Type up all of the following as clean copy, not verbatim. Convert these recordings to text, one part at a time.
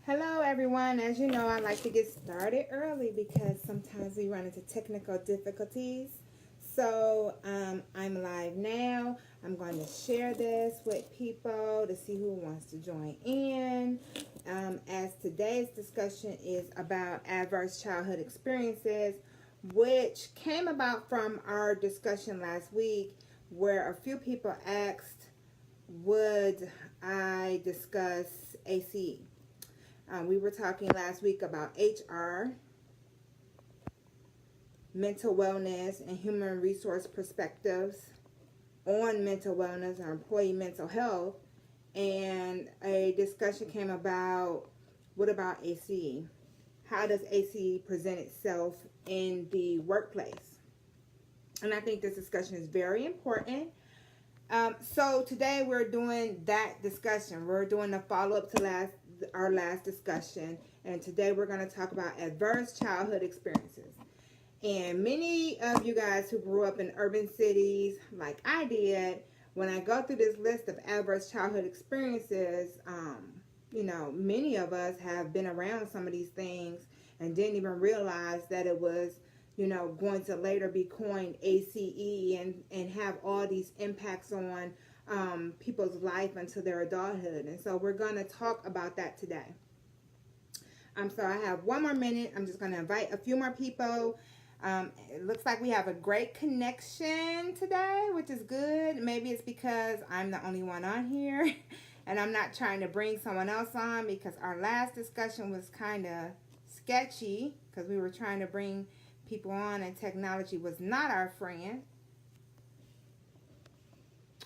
Hello everyone. As you know, I like to get started early because sometimes we run into technical difficulties. So I'm live now. I'm going to share this with people to see who wants to join in. As today's discussion is about adverse childhood experiences, which came about from our discussion last week where a few people asked, would I discuss ACE? We were talking last week about HR, mental wellness, and human resource perspectives on mental wellness or employee mental health. And a discussion came about, what about ACE? How does ACE present itself in the workplace? And I think this discussion is very important. So today we're doing that discussion. We're doing a follow-up to our last discussion, and today we're going to talk about adverse childhood experiences. And many of you guys who grew up in urban cities like I did, when I go through this list of adverse childhood experiences, many of us have been around some of these things and didn't even realize that it was going to later be coined ACE and have all these impacts on people's life until their adulthood. And so we're going to talk about that today. So I have one more minute. I'm just going to invite a few more people. It looks like we have a great connection today, which is good. Maybe it's because I'm the only one on here and I'm not trying to bring someone else on, because our last discussion was kind of sketchy because we were trying to bring people on and technology was not our friend.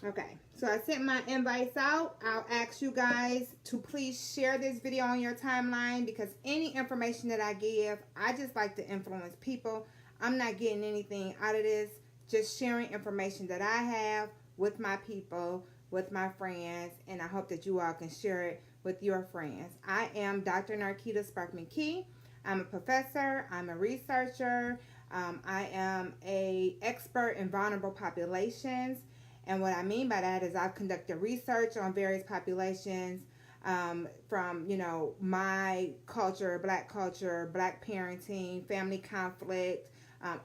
Okay, so I sent my invites out. I'll ask you guys to please share this video on your timeline, because any information that I give, I just like to influence people. I'm not getting anything out of this, just sharing information that I have with my people, with my friends, and I hope that you all can share it with your friends. I am Dr. Narkita Sparkman-Key. I'm a professor, I'm a researcher, I am an expert in vulnerable populations. And what I mean by that is I've conducted research on various populations from, my culture, black parenting, family conflict,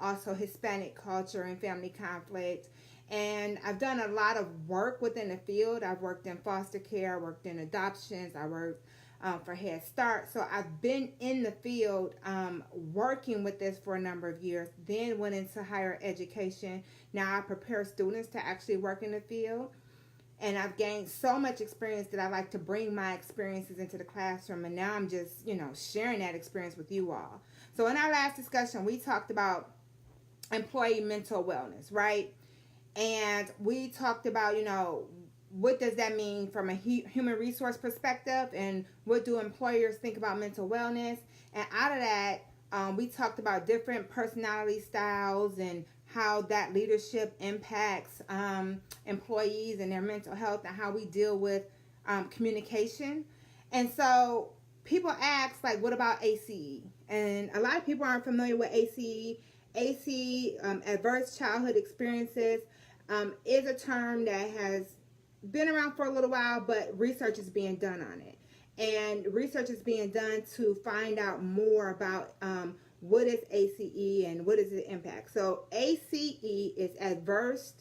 also Hispanic culture and family conflict. And I've done a lot of work within the field. I've worked in foster care, I worked in adoptions, I worked for Head Start. So I've been in the field working with this for a number of years, then went into higher education. Now I prepare students to actually work in the field, and I've gained so much experience that I like to bring my experiences into the classroom, and now I'm just, sharing that experience with you all. So in our last discussion, we talked about employee mental wellness, right? And we talked about, what does that mean from a human resource perspective, and what do employers think about mental wellness? And out of that, we talked about different personality styles and how that leadership impacts employees and their mental health, and how we deal with communication. And so people ask, like, what about ACE? And a lot of people aren't familiar with ACE. ACE, adverse childhood experiences, is a term that has been around for a little while, but research is being done on it. And research is being done to find out more about what is ACE and what is the impact. So ACE is adverse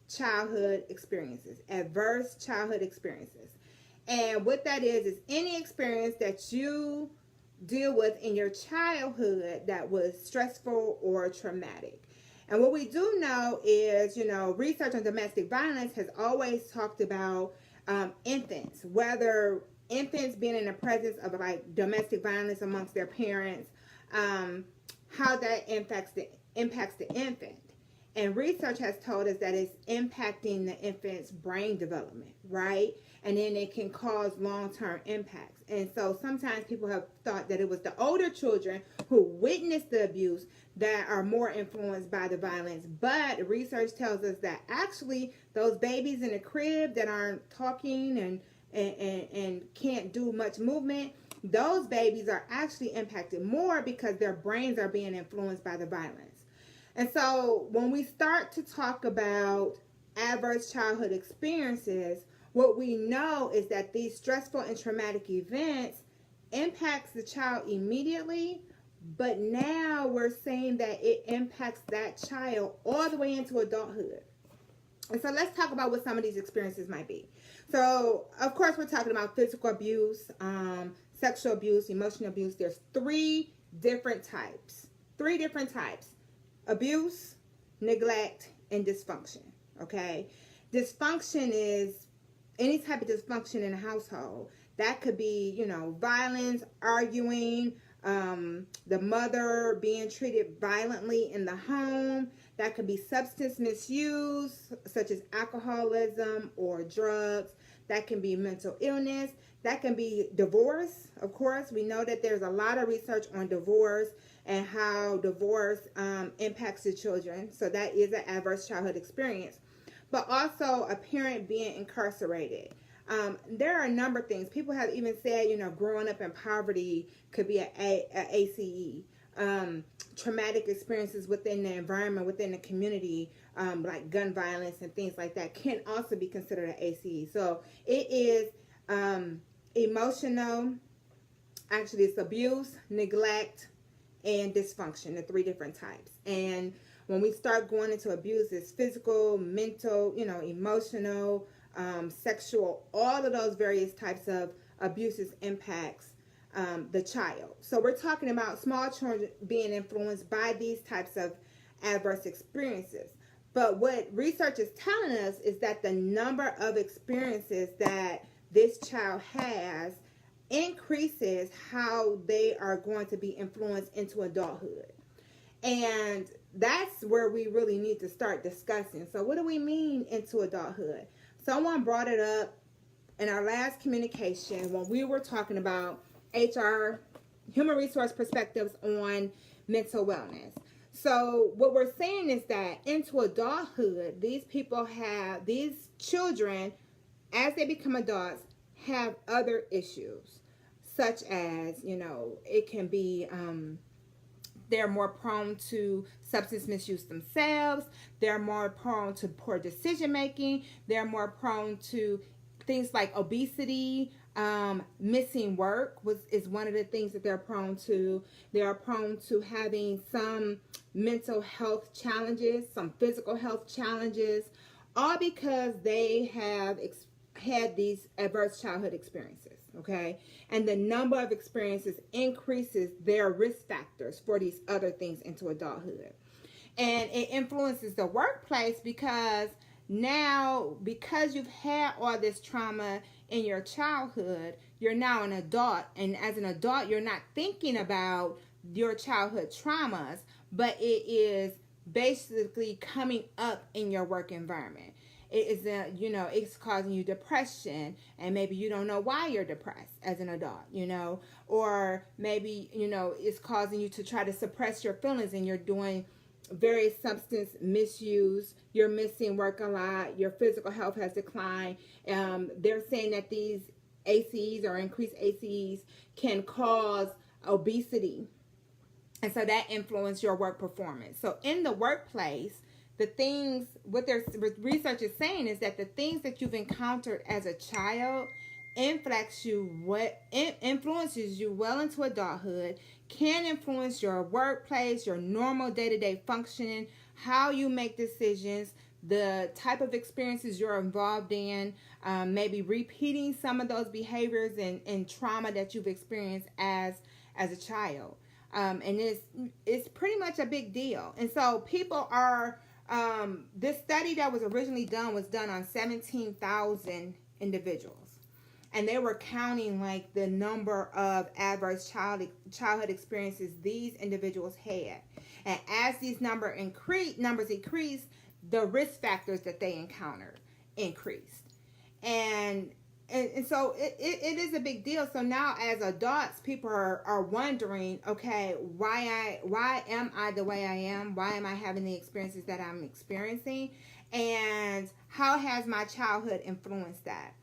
childhood experiences. Adverse childhood experiences. And what that is any experience that you deal with in your childhood that was stressful or traumatic. And what we do know is, research on domestic violence has always talked about infants, whether infants being in the presence of like domestic violence amongst their parents, how that impacts the infant. And research has told us that it's impacting the infant's brain development, right? And then it can cause long-term impacts. And so sometimes people have thought that it was the older children who witnessed the abuse that are more influenced by the violence. But research tells us that actually those babies in the crib that aren't talking and can't do much movement, those babies are actually impacted more because their brains are being influenced by the violence. And so when we start to talk about adverse childhood experiences, what we know is that these stressful and traumatic events impacts the child immediately, but now we're saying that it impacts that child all the way into adulthood. And so let's talk about what some of these experiences might be. So, of course, we're talking about physical abuse, sexual abuse, emotional abuse. There's three different types. Abuse, neglect, and dysfunction. Okay? Dysfunction is any type of dysfunction in a household. That could be, violence, arguing, the mother being treated violently in the home. That could be substance misuse, such as alcoholism or drugs. That can be mental illness. That can be divorce. Of course, we know that there's a lot of research on divorce and how divorce impacts the children. So that is an adverse childhood experience. But also a parent being incarcerated. There are a number of things. People have even said, growing up in poverty could be an ACE. Traumatic experiences within the environment, within the community, like gun violence and things like that, can also be considered an ACE. So it is emotional, actually it's abuse, neglect, and dysfunction, the three different types. And when we start going into abuse, it's physical, mental, emotional, sexual, all of those various types of abuses impacts the child. So we're talking about small children being influenced by these types of adverse experiences. But what research is telling us is that the number of experiences that this child has increases how they are going to be influenced into adulthood. And that's where we really need to start discussing. So what do we mean into adulthood? Someone brought it up in our last communication when we were talking about HR, human resource perspectives on mental wellness. So what we're saying is that into adulthood, these children, as they become adults, have other issues, such as, it can be, they're more prone to substance misuse themselves. They're more prone to poor decision making. They're more prone to things like obesity. Missing work is one of the things that they're prone to. They are prone to having some mental health challenges, some physical health challenges, all because they have had these adverse childhood experiences. Okay, and the number of experiences increases their risk factors for these other things into adulthood. And it influences the workplace because you've had all this trauma in your childhood, you're now an adult, and as an adult, you're not thinking about your childhood traumas, but it is basically coming up in your work environment. It is, it's causing you depression, and maybe you don't know why you're depressed as an adult, or maybe, it's causing you to try to suppress your feelings, and you're doing various substance misuse, you're missing work a lot, your physical health has declined. They're saying that these ACEs or increased ACEs can cause obesity, and so that influences your work performance. So in the workplace, what research is saying is that the things that you've encountered as a child influences you well into adulthood, can influence your workplace, your normal day-to-day functioning, how you make decisions, the type of experiences you're involved in, maybe repeating some of those behaviors and trauma that you've experienced as a child. And it's pretty much a big deal. And so people are... this study that was originally done was done on 17,000 individuals. And they were counting like the number of adverse childhood experiences these individuals had. And as these numbers increased, the risk factors that they encountered increased. And so it is a big deal. So now as adults, people are wondering, okay, why am I the way I am? Why am I having the experiences that I'm experiencing? And how has my childhood influenced that?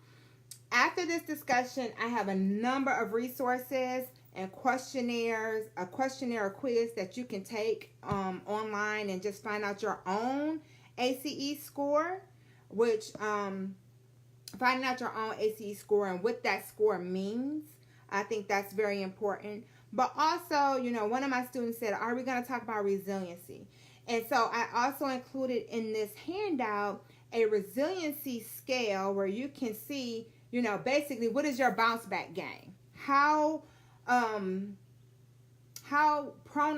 After this discussion, I have a number of resources and questionnaires, a questionnaire quiz that you can take online and just find out your own ACE score, which finding out your own ACE score and what that score means I think that's very important. But also, one of my students said, are we going to talk about resiliency? And so I also included in this handout a resiliency scale where you can see, basically what is your bounce back game? How prone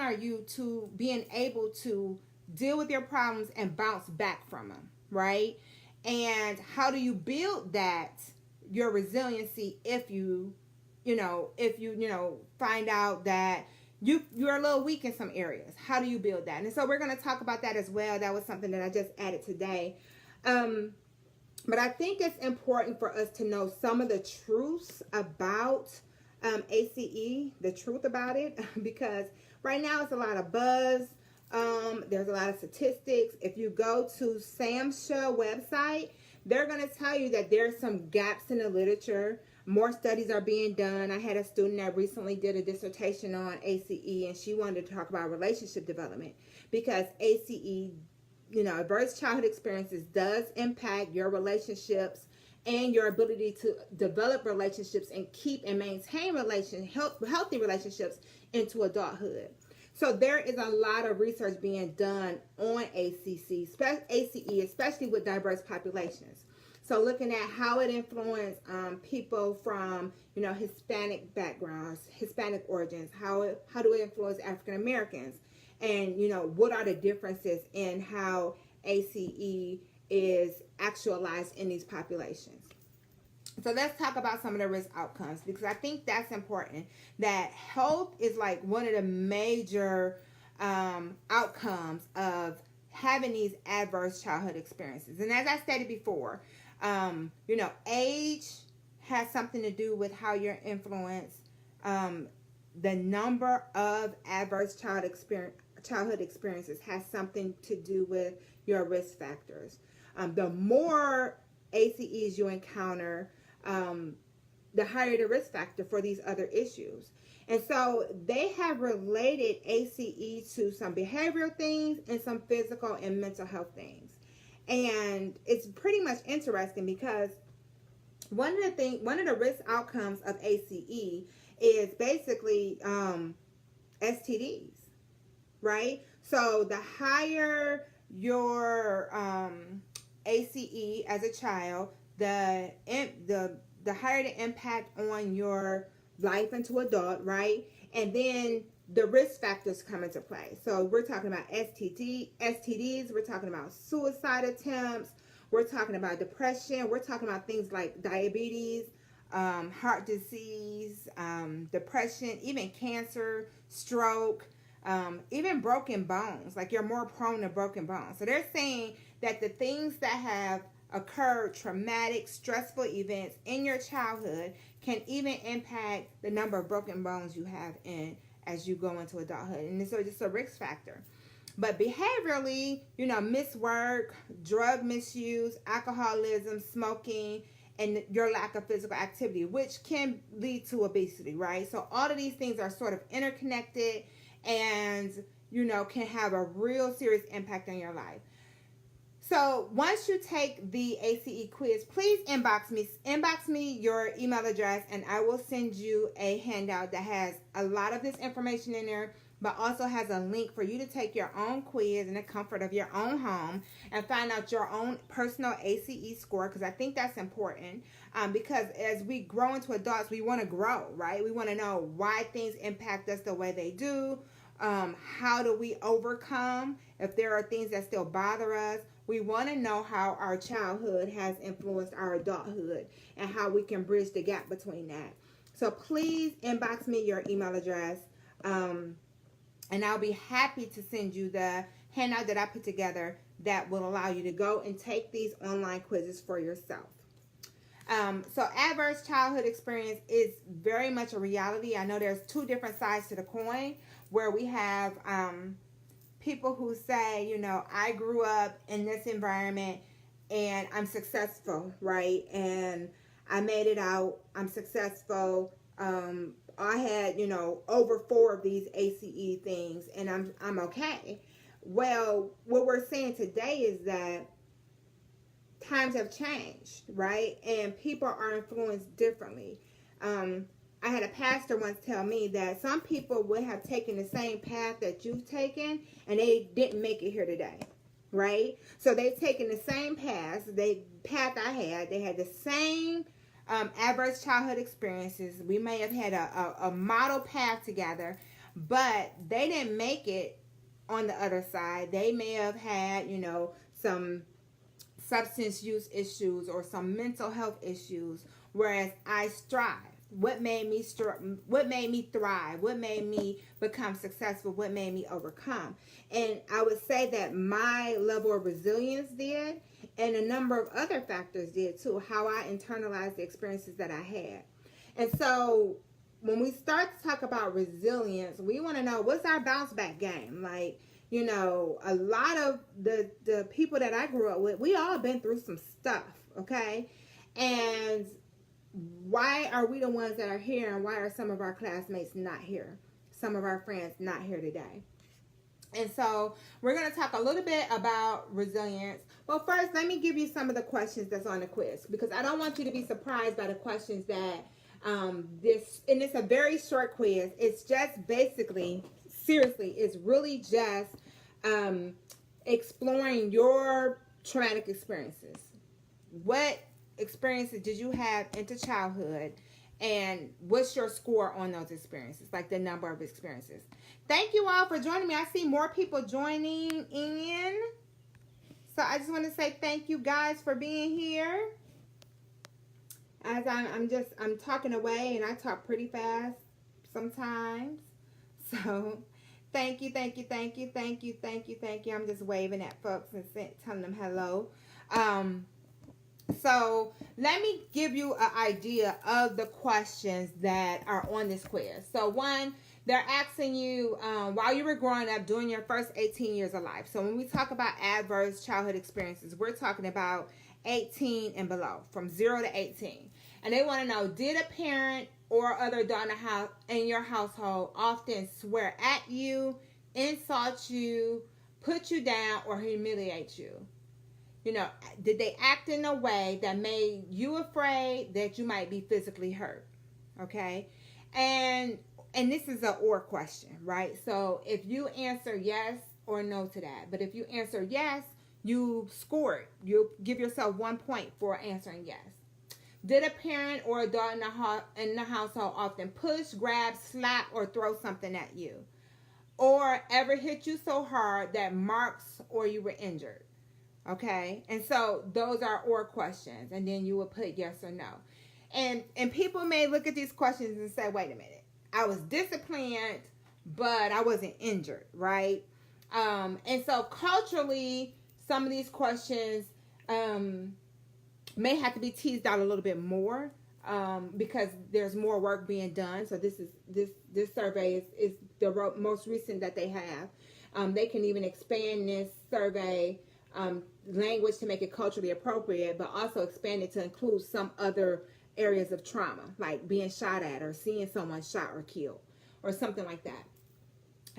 are you to being able to deal with your problems and bounce back from them, right? And how do you build your resiliency if you find out that you're a little weak in some areas? How do you build that? And so we're going to talk about that as well. That was something that I just added today. But I think it's important for us to know some of the truths about ACE, the truth about it, because right now it's a lot of buzz. There's a lot of statistics. If you go to SAMHSA website, they're going to tell you that there's some gaps in the literature. More studies are being done. I had a student that recently did a dissertation on ACE, and she wanted to talk about relationship development because ACE, adverse childhood experiences does impact your relationships and your ability to develop relationships and keep and maintain healthy relationships into adulthood. So there is a lot of research being done on ACE, especially with diverse populations. So looking at how it influenced people from, Hispanic backgrounds, Hispanic origins, how do it influence African Americans? And, what are the differences in how ACE is actualized in these populations? So let's talk about some of the risk outcomes, because I think that's important. That health is like one of the major outcomes of having these adverse childhood experiences. And as I stated before, age has something to do with how you're influenced. The number of adverse childhood experiences has something to do with your risk factors. The more ACEs you encounter, the higher the risk factor for these other issues. And so they have related ACE to some behavioral things and some physical and mental health things. And it's pretty much interesting because one of the risk outcomes of ACE is basically STDs, right? So the higher your ACE as a child, the higher the impact on your life into adult, right? And then the risk factors come into play. So we're talking about STDs, we're talking about suicide attempts, we're talking about depression, we're talking about things like diabetes, heart disease, depression, even cancer, stroke, even broken bones. Like you're more prone to broken bones. So they're saying that the things that have occurred, traumatic, stressful events in your childhood, can even impact the number of broken bones you have as you go into adulthood. And so it's a risk factor. But behaviorally, missed work, drug misuse, alcoholism, smoking, and your lack of physical activity, which can lead to obesity, right? So all of these things are sort of interconnected and, can have a real serious impact on your life. So once you take the ACE quiz, please inbox me your email address, and I will send you a handout that has a lot of this information in there, but also has a link for you to take your own quiz in the comfort of your own home and find out your own personal ACE score, because I think that's important. Because as we grow into adults, we want to grow, right? We want to know why things impact us the way they do. How do we overcome if there are things that still bother us? We want to know how our childhood has influenced our adulthood and how we can bridge the gap between that. So please inbox me your email address, and I'll be happy to send you the handout that I put together that will allow you to go and take these online quizzes for yourself. So adverse childhood experience is very much a reality. I know there's two different sides to the coin, where we have people who say, I grew up in this environment and I'm successful, right? And I made it out. I'm successful. I had, over 4 of these ACE things and I'm okay. Well, what we're saying today is that times have changed, right? And people are influenced differently. I had a pastor once tell me that some people would have taken the same path that you've taken and they didn't make it here today, right? So they've taken the same path I had. They had the same adverse childhood experiences. We may have had a model path together, but they didn't make it on the other side. They may have had, some substance use issues or some mental health issues, whereas I strive. What made me thrive? What made me become successful? What made me overcome? And I would say that my level of resilience did, and a number of other factors did too, how I internalized the experiences that I had. And so when we start to talk about resilience, we want to know, what's our bounce back game? Like, a lot of the people that I grew up with, we all been through some stuff, okay? And why are we the ones that are here, and why are some of our classmates not here? Some of our friends not here today. And so we're going to talk a little bit about resilience. But first, let me give you some of the questions that's on the quiz, because I don't want you to be surprised by the questions that it's a very short quiz. It's just basically, seriously, it's really just exploring your traumatic experiences. What experiences did you have into childhood, and what's your score on those experiences, like the number of experiences? Thank you all for joining me. I see more people joining in, so I just want to say thank you guys for being here. As I'm talking away, and I talk pretty fast sometimes, so thank you. I'm just waving at folks and telling them hello. So let me give you an idea of the questions that are on this quiz. So one, they're asking you while you were growing up during your first 18 years of life. So when we talk about adverse childhood experiences, we're talking about 18 and below, from 0 to 18. And they want to know, did a parent or other adult in your household often swear at you, insult you, put you down, or humiliate you? Did they act in a way that made you afraid that you might be physically hurt? Okay. And this is an or question, right? So if you answer yes or no to that, but if you answer yes, you score it. You give yourself 1 point for answering yes. Did a parent or adult in the household often push, grab, slap, or throw something at you? Or ever hit you so hard that marks or you were injured? Okay, and so those are or questions, and then you would put yes or no. And people may look at these questions and say, wait a minute, I was disciplined, but I wasn't injured, right? And so culturally, some of these questions may have to be teased out a little bit more because there's more work being done. So this survey is the most recent that they have. They can even expand this survey language to make it culturally appropriate, but also expand it to include some other areas of trauma, like being shot at or seeing someone shot or killed or something like that.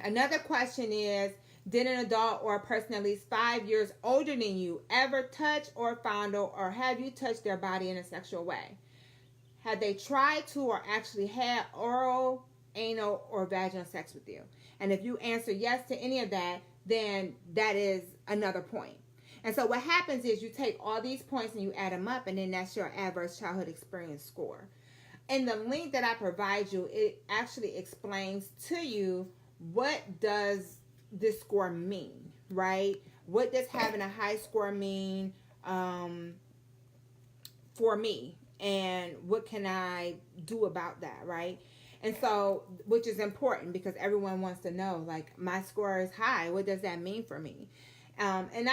Another question is, did an adult or a person at least 5 years older than you ever touch or fondle, or have you touched their body in a sexual way? Have they tried to or actually had oral, anal, or vaginal sex with you? And if you answer yes to any of that, then that is another point. And so what happens is you take all these points and you add them up, and then that's your adverse childhood experience score. In the link that I provide you, it actually explains to you, what does this score mean, right? What does having a high score mean for me? And what can I do about that, right? And so, which is important because everyone wants to know, like, my score is high. What does that mean for me? And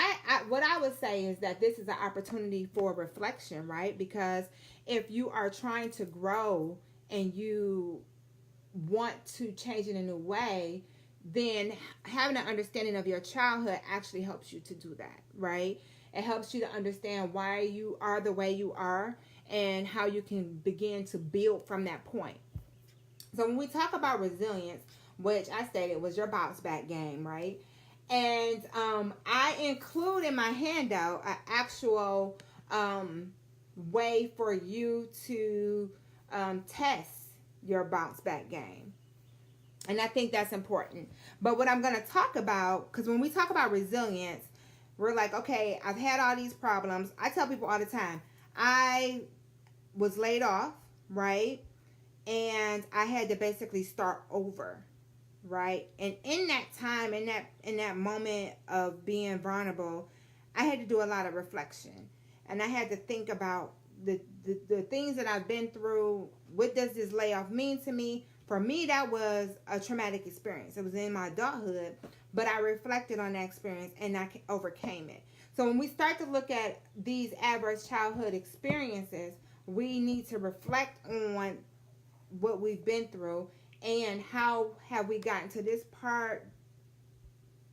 what I would say is that this is an opportunity for reflection, right? Because if you are trying to grow and you want to change in a new way, then having an understanding of your childhood actually helps you to do that, right? It helps you to understand why you are the way you are and how you can begin to build from that point. So when we talk about resilience, which I stated was your bounce back game, right? And I include in my handout an actual way for you to test your bounce back game. And I think that's important. But what I'm going to talk about, because when we talk about resilience, we're like, okay, I've had all these problems. I tell people all the time, I was laid off, right? And I had to basically start over, right? And in that time, in that moment of being vulnerable, I had to do a lot of reflection. And I had to think about the things that I've been through. What does this layoff mean to me? For me, that was a traumatic experience. It was in my adulthood, but I reflected on that experience and I overcame it. So when we start to look at these adverse childhood experiences, we need to reflect on what we've been through and how have we gotten to this part.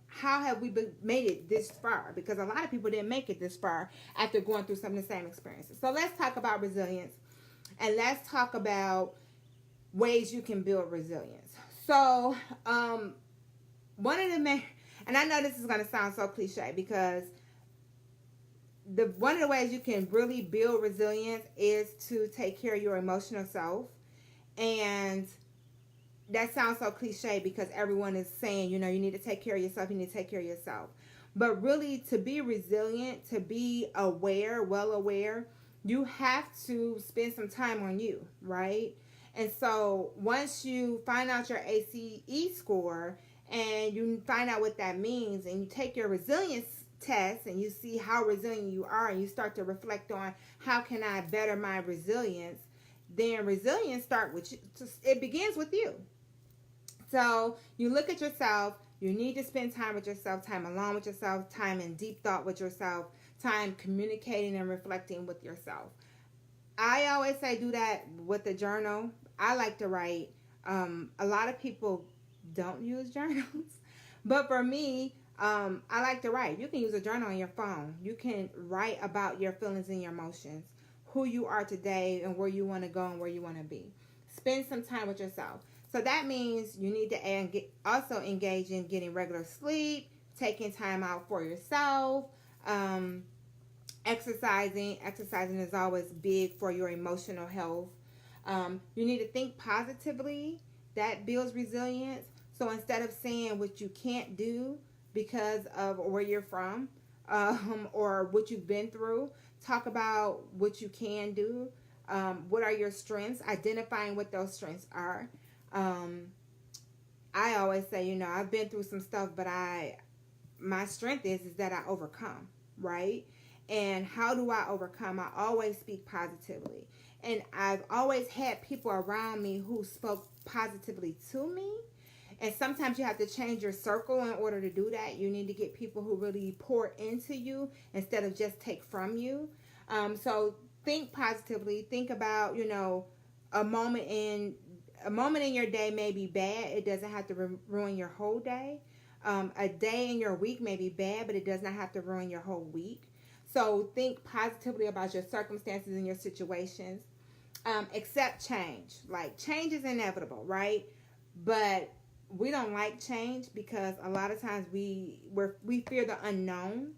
How have we made it this far? Because a lot of people didn't make it this far after going through some of the same experiences. So let's talk about resilience, and let's talk about ways you can build resilience. So one of the main, and I know this is going to sound so cliche, because one of the ways you can really build resilience is to take care of your emotional self. And that sounds so cliche because everyone is saying, you need to take care of yourself, you need to take care of yourself. But really, to be resilient, to be aware, well aware, you have to spend some time on you, right? And so once you find out your ACE score and you find out what that means, and you take your resilience test and you see how resilient you are, and you start to reflect on how can I better my resilience, then resilience it begins with you. So you look at yourself, you need to spend time with yourself, time alone with yourself, time in deep thought with yourself, time communicating and reflecting with yourself. I always say do that with a journal. I like to write. A lot of people don't use journals, but for me, I like to write. You can use a journal on your phone. You can write about your feelings and your emotions, who you are today and where you want to go and where you want to be. Spend some time with yourself. So that means you need to also engage in getting regular sleep, taking time out for yourself, exercising. Exercising is always big for your emotional health. You need to think positively. That builds resilience. So instead of saying what you can't do because of where you're from, or what you've been through, talk about what you can do. What are your strengths? Identifying what those strengths are. I always say, I've been through some stuff, but my strength is that I overcome, right? And how do I overcome? I always speak positively. And I've always had people around me who spoke positively to me. And sometimes you have to change your circle in order to do that. You need to get people who really pour into you instead of just take from you. So think positively. Think about, a moment in your day may be bad. It doesn't have to ruin your whole day. A day in your week may be bad, but it does not have to ruin your whole week. So think positively about your circumstances and your situations. Accept change. Like, change is inevitable, right? But we don't like change because a lot of times we fear the unknown.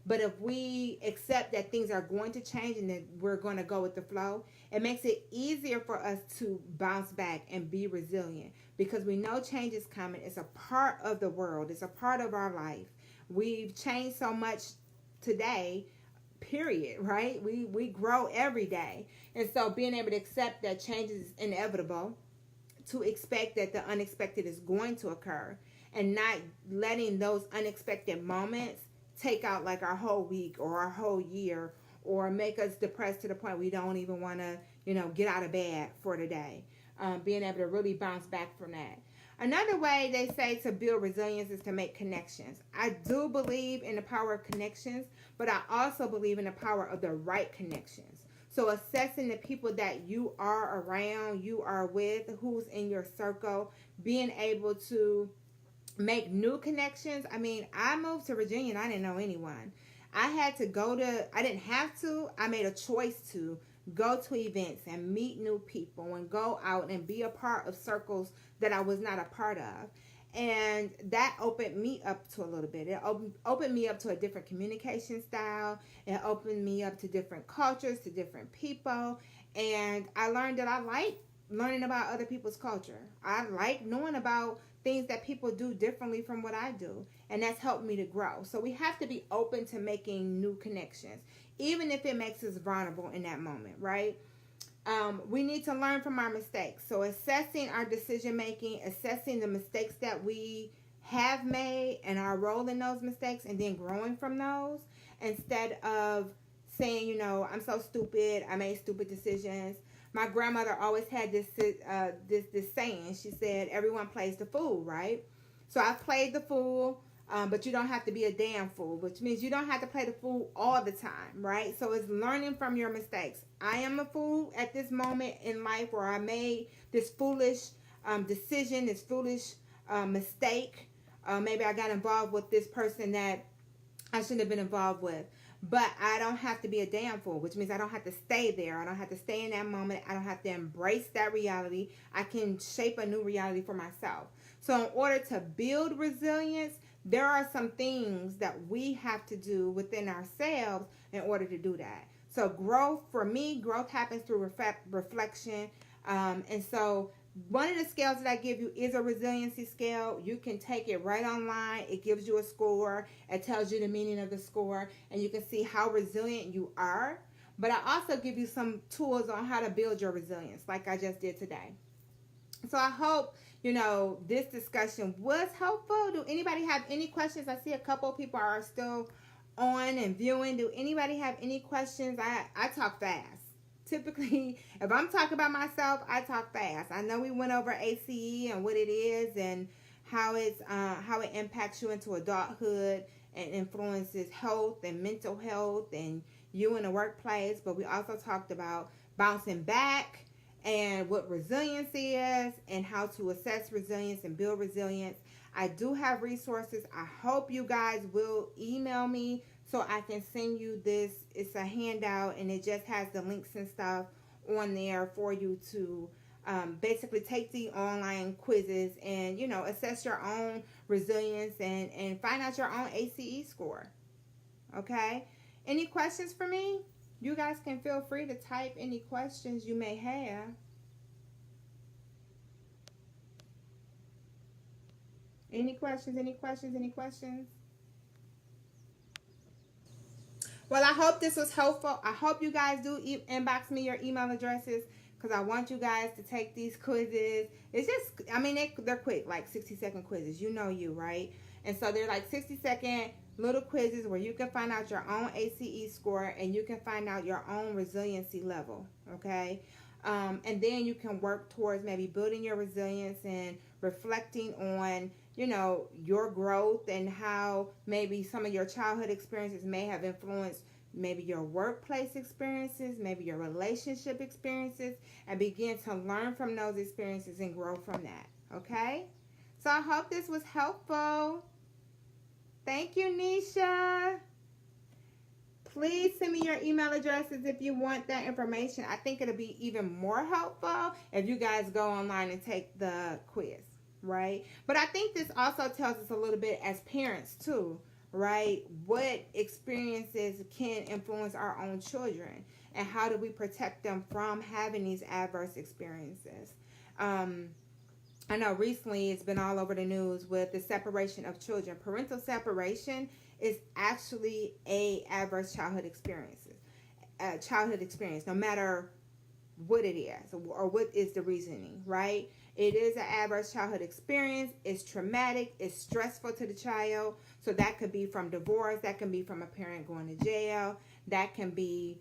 But if we accept that things are going to change and that we're going to go with the flow, it makes it easier for us to bounce back and be resilient, because we know change is coming. It's a part of the world. It's a part of our life. We've changed so much today, period, right? We grow every day. And so being able to accept that change is inevitable, to expect that the unexpected is going to occur, and not letting those unexpected moments take out like our whole week or our whole year, or make us depressed to the point we don't even want to, get out of bed for the day. Being able to really bounce back from that. Another way they say to build resilience is to make connections. I do believe in the power of connections, but I also believe in the power of the right connections. So assessing the people that you are around, you are with, who's in your circle, being able to make new connections. I mean, I moved to Virginia and I didn't know anyone. I didn't have to, I made a choice to go to events and meet new people and go out and be a part of circles that I was not a part of. And that opened me up to a little bit. It opened me up to a different communication style. It opened me up to different cultures, to different people. And I learned that I like learning about other people's culture. I like knowing about things that people do differently from what I do. And that's helped me to grow. So we have to be open to making new connections, even if it makes us vulnerable in that moment, right? We need to learn from our mistakes. So assessing our decision making, assessing the mistakes that we have made and our role in those mistakes, and then growing from those, instead of saying, you know, I'm so stupid, I made stupid decisions. My grandmother always had this saying. She said, everyone plays the fool, right? So I've played the fool, but you don't have to be a damn fool, which means you don't have to play the fool all the time, right? So it's learning from your mistakes. I am a fool at this moment in life where I made this foolish decision, this foolish mistake. Maybe I got involved with this person that I shouldn't have been involved with. But I don't have to be a damn fool, which means I don't have to stay there. I don't have to stay in that moment. I don't have to embrace that reality. I can shape a new reality for myself. So in order to build resilience, there are some things that we have to do within ourselves in order to do that. So growth, for me, growth happens through reflection. And so one of the scales that I give you is a resiliency scale. You can take it right online. It gives you a score. It tells you the meaning of the score, and you can see how resilient you are. But I also give you some tools on how to build your resilience, like I just did today. So I hope, you know, this discussion was helpful. Do anybody have any questions? I see a couple of people are still on and viewing. Do anybody have any questions? I talk fast. Typically, if I'm talking about myself, I talk fast. I know we went over ACE and what it is and how it impacts you into adulthood and influences health and mental health and you in the workplace. But we also talked about bouncing back and what resiliency is and how to assess resilience and build resilience. I do have resources. I hope you guys will email me so I can send you this. It's a handout, and it just has the links and stuff on there for you to basically take the online quizzes and, you know, assess your own resilience and find out your own ACE score. Okay? Any questions for me? You guys can feel free to type any questions you may have. Any questions? Any questions? Any questions? Well, I hope this was helpful. I hope you guys do inbox me your email addresses because I want you guys to take these quizzes. It's just, I mean, they're quick, like 60-second quizzes. You know you, right? And so they're like 60-second little quizzes where you can find out your own ACE score and you can find out your own resiliency level, okay? And then you can work towards maybe building your resilience and reflecting on, you know, your growth and how maybe some of your childhood experiences may have influenced maybe your workplace experiences, maybe your relationship experiences, and begin to learn from those experiences and grow from that, okay? So I hope this was helpful. Thank you, Nisha. Please send me your email addresses if you want that information. I think it'll be even more helpful if you guys go online and take the quiz, right? But I think this also tells us a little bit as parents too, right? What experiences can influence our own children and how do we protect them from having these adverse experiences? I know recently it's been all over the news with the separation of children. Parental separation is actually a adverse childhood experience, no matter what it is or what is the reasoning, right? It is an adverse childhood experience. It's traumatic. It's stressful to the child. So that could be from divorce. That can be from a parent going to jail. That can be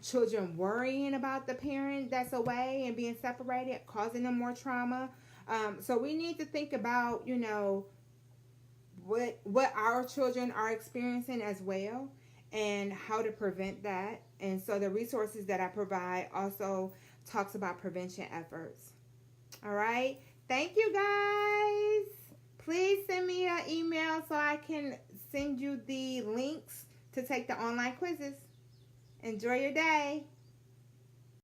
children worrying about the parent that's away and being separated, causing them more trauma. So we need to think about, you know, what our children are experiencing as well and how to prevent that. And so the resources that I provide also talks about prevention efforts. All right. Thank you guys. Please send me an email so I can send you the links to take the online quizzes. Enjoy your day.